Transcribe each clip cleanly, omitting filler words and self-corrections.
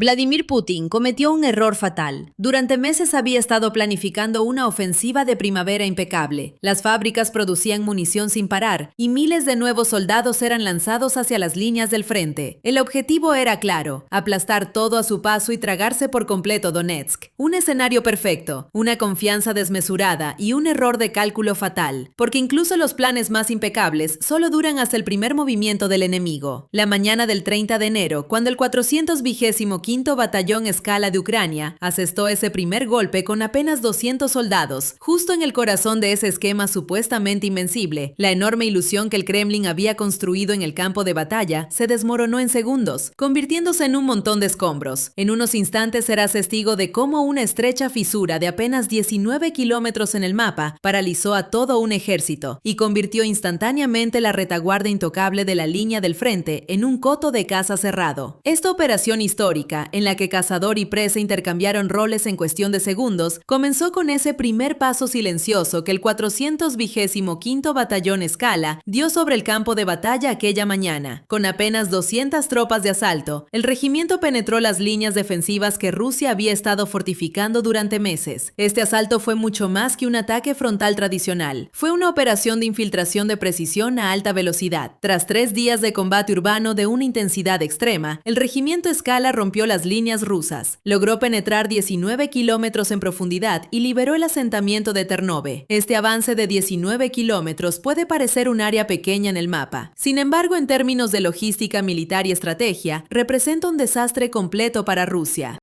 Vladimir Putin cometió un error fatal. Durante meses había estado planificando una ofensiva de primavera impecable. Las fábricas producían munición sin parar y miles de nuevos soldados eran lanzados hacia las líneas del frente. El objetivo era claro: aplastar todo a su paso y tragarse por completo Donetsk. Un escenario perfecto, una confianza desmesurada y un error de cálculo fatal, porque incluso los planes más impecables solo duran hasta el primer movimiento del enemigo. La mañana del 30 de enero, cuando el 425º Batallón Skala de Ucrania asestó ese primer golpe con apenas 200 soldados, justo en el corazón de ese esquema supuestamente invencible, la enorme ilusión que el Kremlin había construido en el campo de batalla se desmoronó en segundos, convirtiéndose en un montón de escombros. En unos instantes serás testigo de cómo una estrecha fisura de apenas 19 kilómetros en el mapa paralizó a todo un ejército y convirtió instantáneamente la retaguardia intocable de la línea del frente en un coto de caza cerrado. Esta operación histórica, en la que cazador y presa intercambiaron roles en cuestión de segundos, comenzó con ese primer paso silencioso que el 425º Batallón Skala dio sobre el campo de batalla aquella mañana. Con apenas 200 tropas de asalto, el regimiento penetró las líneas defensivas que Rusia había estado fortificando durante meses. Este asalto fue mucho más que un ataque frontal tradicional. Fue una operación de infiltración de precisión a alta velocidad. Tras 3 días de combate urbano de una intensidad extrema, el regimiento Skala rompió las líneas rusas, logró penetrar 19 kilómetros en profundidad y liberó el asentamiento de Ternove. Este avance de 19 kilómetros puede parecer un área pequeña en el mapa. Sin embargo, en términos de logística militar y estrategia, representa un desastre completo para Rusia.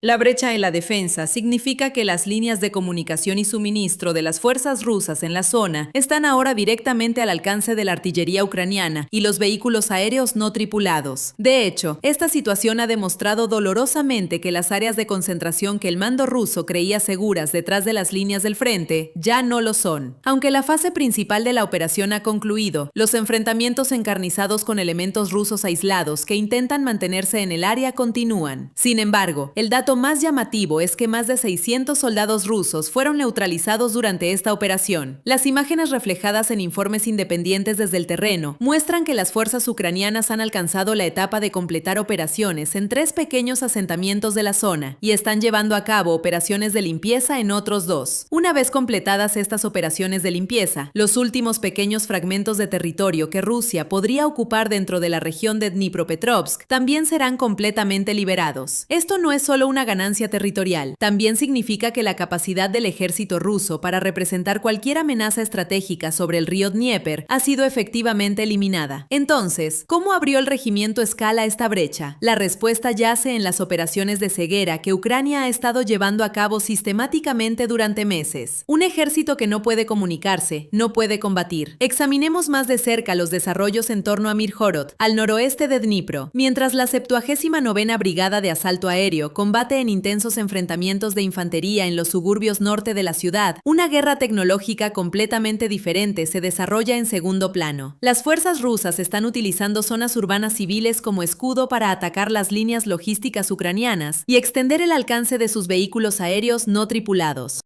La brecha en la defensa significa que las líneas de comunicación y suministro de las fuerzas rusas en la zona están ahora directamente al alcance de la artillería ucraniana y los vehículos aéreos no tripulados. De hecho, esta situación ha demostrado dolorosamente que las áreas de concentración que el mando ruso creía seguras detrás de las líneas del frente ya no lo son. Aunque la fase principal de la operación ha concluido, los enfrentamientos encarnizados con elementos rusos aislados que intentan mantenerse en el área continúan. Sin embargo, el dato más llamativo es que más de 600 soldados rusos fueron neutralizados durante esta operación. Las imágenes reflejadas en informes independientes desde el terreno muestran que las fuerzas ucranianas han alcanzado la etapa de completar operaciones en 3 pequeños asentamientos de la zona y están llevando a cabo operaciones de limpieza en otros 2. Una vez completadas estas operaciones de limpieza, los últimos pequeños fragmentos de territorio que Rusia podría ocupar dentro de la región de Dnipropetrovsk también serán completamente liberados. Esto no es solo una ganancia territorial, también significa que la capacidad del ejército ruso para representar cualquier amenaza estratégica sobre el río Dnieper ha sido efectivamente eliminada. Entonces, ¿cómo abrió el regimiento Skala esta brecha? La respuesta yace en las operaciones de ceguera que Ucrania ha estado llevando a cabo sistemáticamente durante meses. Un ejército que no puede comunicarse, no puede combatir. Examinemos más de cerca los desarrollos en torno a Mirhorod, al noroeste de Dnipro. Mientras la 79ª Brigada de Asalto Aéreo combate en intensos enfrentamientos de infantería en los suburbios norte de la ciudad, una guerra tecnológica completamente diferente se desarrolla en segundo plano. Las fuerzas rusas están utilizando zonas urbanas civiles como escudo para atacar las líneas logísticas ucranianas y extender el alcance de sus vehículos aéreos no tripulados.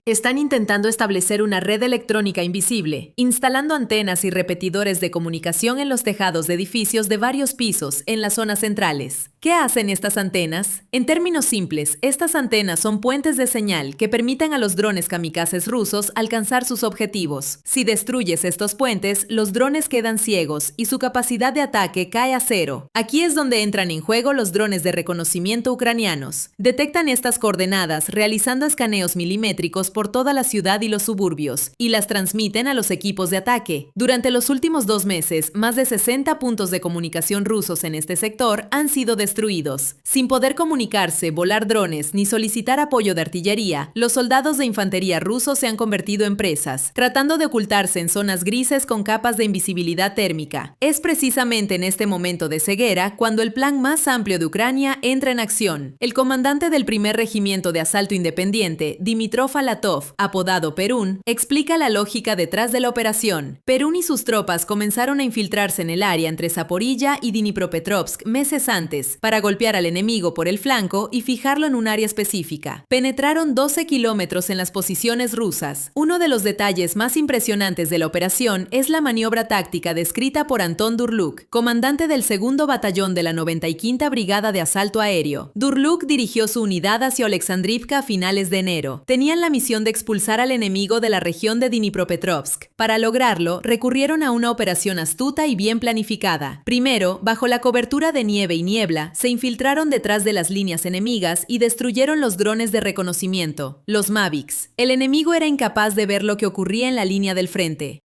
Están intentando establecer una red electrónica invisible, instalando antenas y repetidores de comunicación en los tejados de edificios de varios pisos en las zonas centrales. ¿Qué hacen estas antenas? En términos simples, estas antenas son puentes de señal que permiten a los drones kamikazes rusos alcanzar sus objetivos. Si destruyes estos puentes, los drones quedan ciegos y su capacidad de ataque cae a 0. Aquí es donde entran en juego los drones de reconocimiento ucranianos. Detectan estas coordenadas realizando escaneos milimétricos por toda la ciudad y los suburbios, y las transmiten a los equipos de ataque. Durante los últimos 2 meses, más de 60 puntos de comunicación rusos en este sector han sido destruidos. Sin poder comunicarse, volar drones ni solicitar apoyo de artillería, los soldados de infantería rusos se han convertido en presas, tratando de ocultarse en zonas grises con capas de invisibilidad térmica. Es precisamente en este momento de ceguera cuando el plan más amplio de Ucrania entra en acción. El comandante del primer regimiento de asalto independiente, Dimitrov Alatov, Filatov, apodado Perún, explica la lógica detrás de la operación. Perún y sus tropas comenzaron a infiltrarse en el área entre Zaporilla y Dnipropetrovsk meses antes para golpear al enemigo por el flanco y fijarlo en un área específica. Penetraron 12 kilómetros en las posiciones rusas. Uno de los detalles más impresionantes de la operación es la maniobra táctica descrita por Anton Durluk, comandante del 2º Batallón de la 95ª Brigada de Asalto Aéreo. Durluk dirigió su unidad hacia Oleksandrivka a finales de enero. Tenían la misión de expulsar al enemigo de la región de Dnipropetrovsk. Para lograrlo, recurrieron a una operación astuta y bien planificada. Primero, bajo la cobertura de nieve y niebla, se infiltraron detrás de las líneas enemigas y destruyeron los drones de reconocimiento, los Mavics. El enemigo era incapaz de ver lo que ocurría en la línea del frente.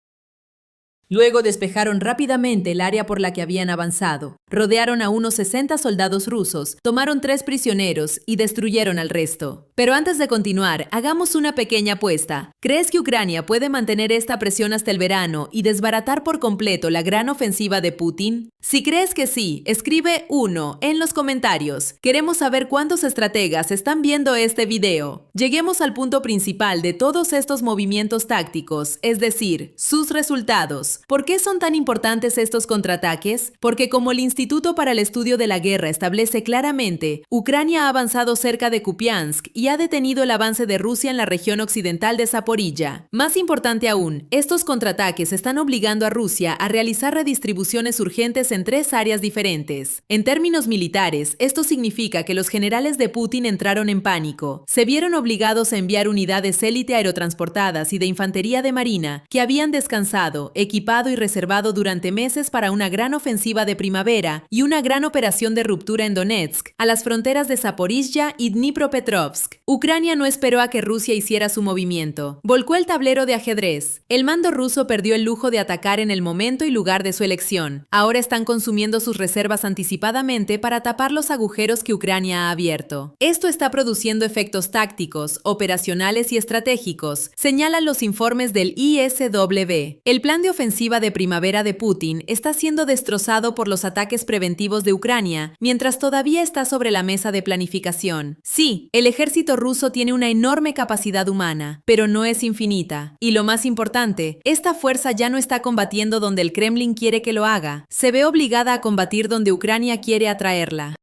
Luego despejaron rápidamente el área por la que habían avanzado. Rodearon a unos 60 soldados rusos, tomaron 3 prisioneros y destruyeron al resto. Pero antes de continuar, hagamos una pequeña apuesta. ¿Crees que Ucrania puede mantener esta presión hasta el verano y desbaratar por completo la gran ofensiva de Putin? Si crees que sí, escribe 1 en los comentarios. Queremos saber cuántos estrategas están viendo este video. Lleguemos al punto principal de todos estos movimientos tácticos, es decir, sus resultados. ¿Por qué son tan importantes estos contraataques? Porque como el Instituto para el Estudio de la Guerra establece claramente, Ucrania ha avanzado cerca de Kupiansk y ha detenido el avance de Rusia en la región occidental de Zaporilla. Más importante aún, estos contraataques están obligando a Rusia a realizar redistribuciones urgentes en 3 áreas diferentes. En términos militares, esto significa que los generales de Putin entraron en pánico. Se vieron obligados a enviar unidades élite aerotransportadas y de infantería de marina que habían descansado, equipado y reservado durante meses para una gran ofensiva de primavera y una gran operación de ruptura en Donetsk, a las fronteras de Zaporizhia y Dnipropetrovsk. Ucrania no esperó a que Rusia hiciera su movimiento. Volcó el tablero de ajedrez. El mando ruso perdió el lujo de atacar en el momento y lugar de su elección. Ahora están consumiendo sus reservas anticipadamente para tapar los agujeros que Ucrania ha abierto. Esto está produciendo efectos tácticos, operacionales y estratégicos, señalan los informes del ISW. El plan de ofensiva de primavera de Putin está siendo destrozado por los ataques preventivos de Ucrania, mientras todavía está sobre la mesa de planificación. Sí, el ejército ruso tiene una enorme capacidad humana, pero no es infinita. Y lo más importante, esta fuerza ya no está combatiendo donde el Kremlin quiere que lo haga. Se ve obligada a combatir donde Ucrania quiere atraerla.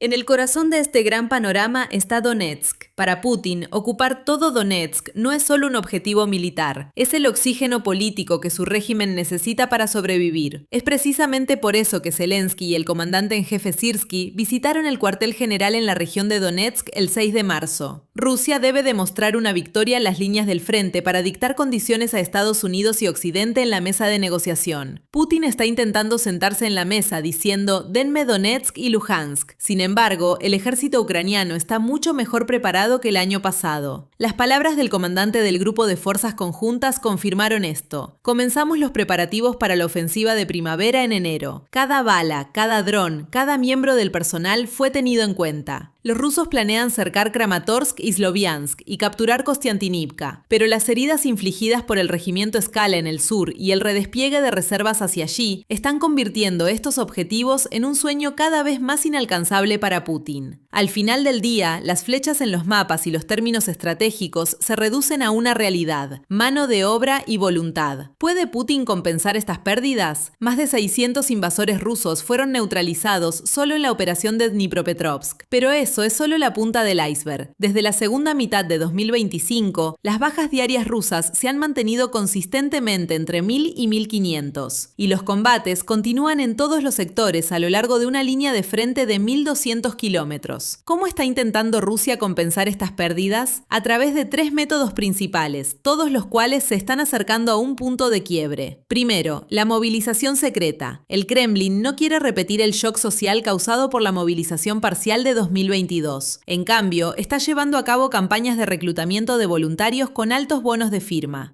En el corazón de este gran panorama está Donetsk. Para Putin, ocupar todo Donetsk no es solo un objetivo militar, es el oxígeno político que su régimen necesita para sobrevivir. Es precisamente por eso que Zelensky y el comandante en jefe Sirski visitaron el cuartel general en la región de Donetsk el 6 de marzo. Rusia debe demostrar una victoria en las líneas del frente para dictar condiciones a Estados Unidos y Occidente en la mesa de negociación. Putin está intentando sentarse en la mesa diciendo «denme Donetsk y Luhansk». Sin embargo, el ejército ucraniano está mucho mejor preparado que el año pasado. Las palabras del comandante del Grupo de Fuerzas Conjuntas confirmaron esto. Comenzamos los preparativos para la ofensiva de primavera en enero. Cada bala, cada dron, cada miembro del personal fue tenido en cuenta. Los rusos planean cercar Kramatorsk y Sloviansk y capturar Kostiantynivka, pero las heridas infligidas por el regimiento Skala en el sur y el redespliegue de reservas hacia allí están convirtiendo estos objetivos en un sueño cada vez más inalcanzable para Putin. Al final del día, las flechas en los mapas y los términos estratégicos se reducen a una realidad: mano de obra y voluntad. ¿Puede Putin compensar estas pérdidas? Más de 600 invasores rusos fueron neutralizados solo en la operación de Dnipropetrovsk, pero eso es solo la punta del iceberg. Desde la segunda mitad de 2025, las bajas diarias rusas se han mantenido consistentemente entre 1000 y 1500, y los combates continúan en todos los sectores a lo largo de una línea de frente de 1200 kilómetros. ¿Cómo está intentando Rusia compensar estas pérdidas? A través de 3 métodos principales, todos los cuales se están acercando a un punto de quiebre. Primero, la movilización secreta. El Kremlin no quiere repetir el shock social causado por la movilización parcial de 2022. En cambio, está llevando a cabo campañas de reclutamiento de voluntarios con altos bonos de firma.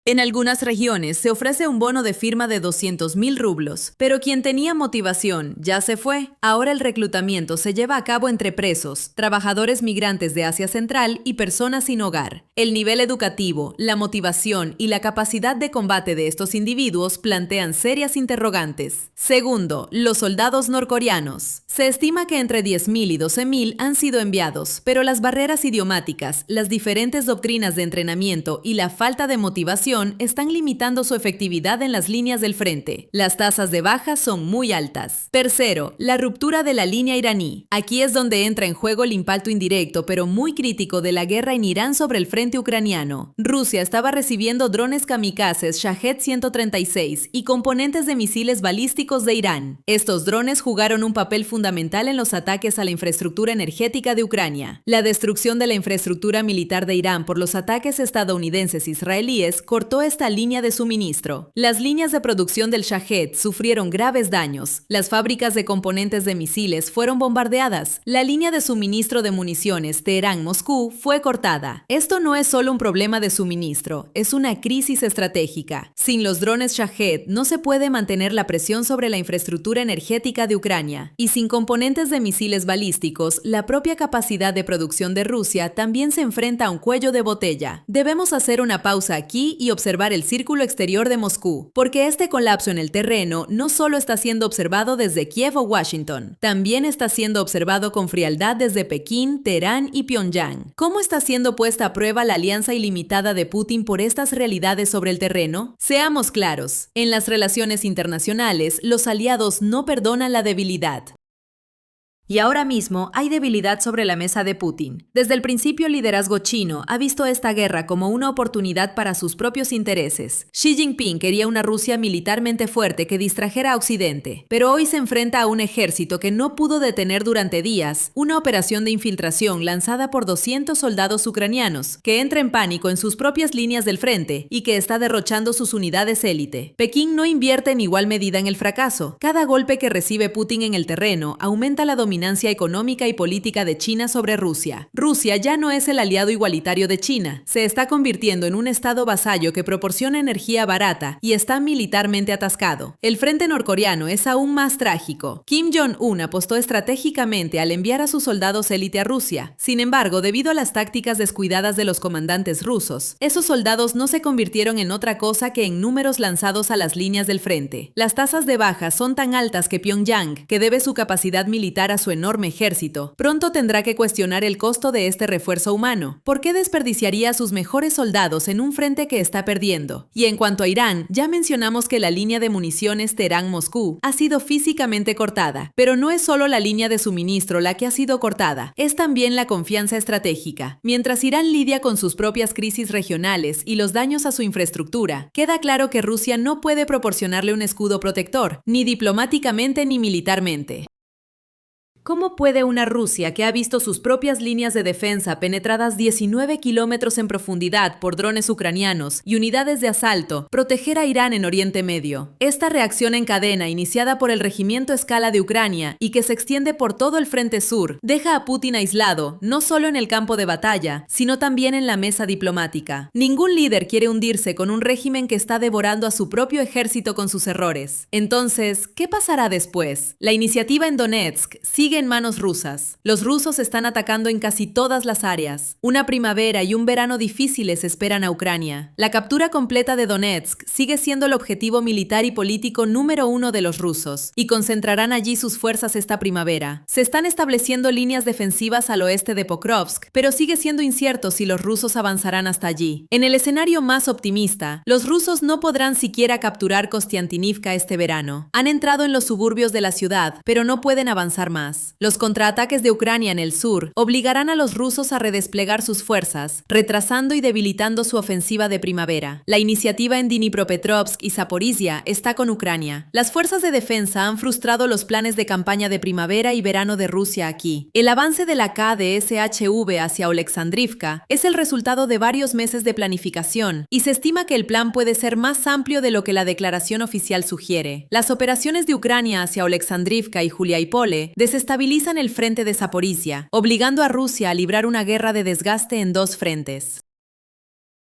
En algunas regiones se ofrece un bono de firma de 200.000 rublos, pero quien tenía motivación ya se fue. Ahora el reclutamiento se lleva a cabo entre presos, trabajadores migrantes de Asia Central y personas sin hogar. El nivel educativo, la motivación y la capacidad de combate de estos individuos plantean serias interrogantes. Segundo, los soldados norcoreanos. Se estima que entre 10.000 y 12.000 han sido enviados, pero las barreras idiomáticas, las diferentes doctrinas de entrenamiento y la falta de motivación están limitando su efectividad en las líneas del frente. Las tasas de baja son muy altas. Tercero, la ruptura de la línea iraní. Aquí es donde entra en juego el impacto indirecto pero muy crítico de la guerra en Irán sobre el frente ucraniano. Rusia estaba recibiendo drones kamikazes Shahed 136 y componentes de misiles balísticos de Irán. Estos drones jugaron un papel fundamental en los ataques a la infraestructura energética de Ucrania. La destrucción de la infraestructura militar de Irán por los ataques estadounidenses e israelíes cortó esta línea de suministro. Las líneas de producción del Shahed sufrieron graves daños. Las fábricas de componentes de misiles fueron bombardeadas. La línea de suministro de municiones Teherán-Moscú fue cortada. Esto no es solo un problema de suministro, es una crisis estratégica. Sin los drones Shahed no se puede mantener la presión sobre la infraestructura energética de Ucrania. Y sin componentes de misiles balísticos, la propia capacidad de producción de Rusia también se enfrenta a un cuello de botella. Debemos hacer una pausa aquí y observar el círculo exterior de Moscú, porque este colapso en el terreno no solo está siendo observado desde Kiev o Washington, también está siendo observado con frialdad desde Pekín, Teherán y Pyongyang. ¿Cómo está siendo puesta a prueba la alianza ilimitada de Putin por estas realidades sobre el terreno? Seamos claros, en las relaciones internacionales, los aliados no perdonan la debilidad. Y ahora mismo hay debilidad sobre la mesa de Putin. Desde el principio el liderazgo chino ha visto esta guerra como una oportunidad para sus propios intereses. Xi Jinping quería una Rusia militarmente fuerte que distrajera a Occidente, pero hoy se enfrenta a un ejército que no pudo detener durante días una operación de infiltración lanzada por 200 soldados ucranianos, que entra en pánico en sus propias líneas del frente y que está derrochando sus unidades élite. Pekín no invierte en igual medida en el fracaso. Cada golpe que recibe Putin en el terreno aumenta la dominancia económica y política de China sobre Rusia. Rusia ya no es el aliado igualitario de China, se está convirtiendo en un estado vasallo que proporciona energía barata y está militarmente atascado. El frente norcoreano es aún más trágico. Kim Jong-un apostó estratégicamente al enviar a sus soldados élite a Rusia. Sin embargo, debido a las tácticas descuidadas de los comandantes rusos, esos soldados no se convirtieron en otra cosa que en números lanzados a las líneas del frente. Las tasas de baja son tan altas que Pyongyang, que debe su capacidad militar a su enorme ejército, pronto tendrá que cuestionar el costo de este refuerzo humano. ¿Por qué desperdiciaría a sus mejores soldados en un frente que está perdiendo? Y en cuanto a Irán, ya mencionamos que la línea de municiones Teherán-Moscú ha sido físicamente cortada, pero no es solo la línea de suministro la que ha sido cortada, es también la confianza estratégica. Mientras Irán lidia con sus propias crisis regionales y los daños a su infraestructura, queda claro que Rusia no puede proporcionarle un escudo protector, ni diplomáticamente ni militarmente. ¿Cómo puede una Rusia que ha visto sus propias líneas de defensa penetradas 19 kilómetros en profundidad por drones ucranianos y unidades de asalto proteger a Irán en Oriente Medio? Esta reacción en cadena iniciada por el Regimiento Escala de Ucrania y que se extiende por todo el frente sur deja a Putin aislado no solo en el campo de batalla, sino también en la mesa diplomática. Ningún líder quiere hundirse con un régimen que está devorando a su propio ejército con sus errores. Entonces, ¿qué pasará después? La iniciativa en Donetsk sigue en manos rusas. Los rusos están atacando en casi todas las áreas. Una primavera y un verano difíciles esperan a Ucrania. La captura completa de Donetsk sigue siendo el objetivo militar y político número uno de los rusos, y concentrarán allí sus fuerzas esta primavera. Se están estableciendo líneas defensivas al oeste de Pokrovsk, pero sigue siendo incierto si los rusos avanzarán hasta allí. En el escenario más optimista, los rusos no podrán siquiera capturar Kostiantynivka este verano. Han entrado en los suburbios de la ciudad, pero no pueden avanzar más. Los contraataques de Ucrania en el sur obligarán a los rusos a redesplegar sus fuerzas, retrasando y debilitando su ofensiva de primavera. La iniciativa en Dnipropetrovsk y Zaporizhia está con Ucrania. Las fuerzas de defensa han frustrado los planes de campaña de primavera y verano de Rusia aquí. El avance de la KDSHV hacia Oleksandrivka es el resultado de varios meses de planificación, y se estima que el plan puede ser más amplio de lo que la declaración oficial sugiere. Las operaciones de Ucrania hacia Oleksandrivka y Juliápole desestabilizan el frente de Zaporizhia, obligando a Rusia a librar una guerra de desgaste en dos frentes.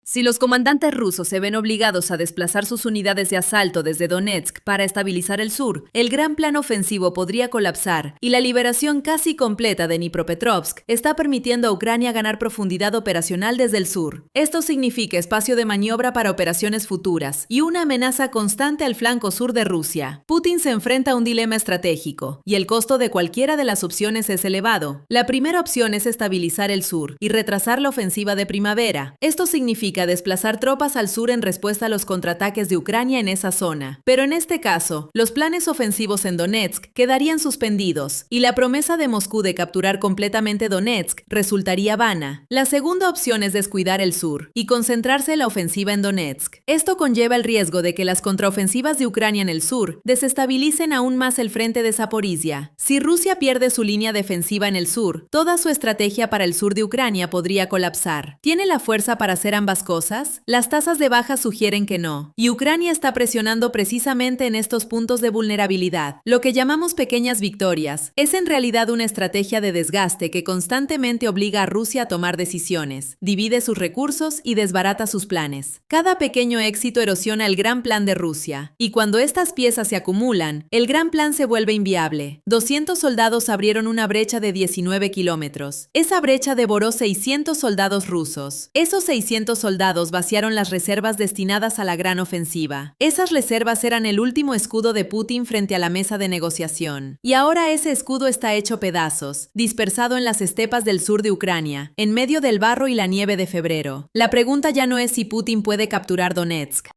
Si los comandantes rusos se ven obligados a desplazar sus unidades de asalto desde Donetsk para estabilizar el sur, el gran plan ofensivo podría colapsar y la liberación casi completa de Dnipropetrovsk está permitiendo a Ucrania ganar profundidad operacional desde el sur. Esto significa espacio de maniobra para operaciones futuras y una amenaza constante al flanco sur de Rusia. Putin se enfrenta a un dilema estratégico y el costo de cualquiera de las opciones es elevado. La primera opción es estabilizar el sur y retrasar la ofensiva de primavera. Esto significa desplazar tropas al sur en respuesta a los contraataques de Ucrania en esa zona. Pero en este caso, los planes ofensivos en Donetsk quedarían suspendidos y la promesa de Moscú de capturar completamente Donetsk resultaría vana. La segunda opción es descuidar el sur y concentrarse en la ofensiva en Donetsk. Esto conlleva el riesgo de que las contraofensivas de Ucrania en el sur desestabilicen aún más el frente de Zaporizhia. Si Rusia pierde su línea defensiva en el sur, toda su estrategia para el sur de Ucrania podría colapsar. ¿Tiene la fuerza para hacer ambas cosas? Las tasas de baja sugieren que no, y Ucrania está presionando precisamente en estos puntos de vulnerabilidad. Lo que llamamos pequeñas victorias es en realidad una estrategia de desgaste que constantemente obliga a Rusia a tomar decisiones, divide sus recursos y desbarata sus planes. Cada pequeño éxito erosiona el gran plan de Rusia, y cuando estas piezas se acumulan, el gran plan se vuelve inviable. 200 soldados abrieron una brecha de 19 kilómetros. Esa brecha devoró 600 soldados rusos. Esos 600 soldados vaciaron las reservas destinadas a la gran ofensiva. Esas reservas eran el último escudo de Putin frente a la mesa de negociación. Y ahora ese escudo está hecho pedazos, dispersado en las estepas del sur de Ucrania, en medio del barro y la nieve de febrero. La pregunta ya no es si Putin puede capturar Donetsk.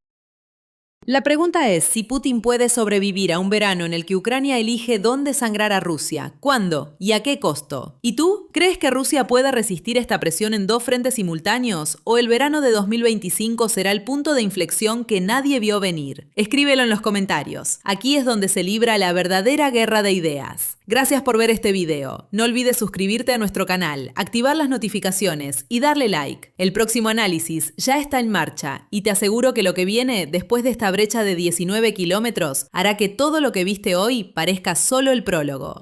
La pregunta es si Putin puede sobrevivir a un verano en el que Ucrania elige dónde sangrar a Rusia, cuándo y a qué costo. ¿Y tú? ¿Crees que Rusia pueda resistir esta presión en dos frentes simultáneos? ¿O el verano de 2025 será el punto de inflexión que nadie vio venir? Escríbelo en los comentarios. Aquí es donde se libra la verdadera guerra de ideas. Gracias por ver este video. No olvides suscribirte a nuestro canal, activar las notificaciones y darle like. El próximo análisis ya está en marcha y te aseguro que lo que viene después de esta brecha de 19 kilómetros hará que todo lo que viste hoy parezca solo el prólogo.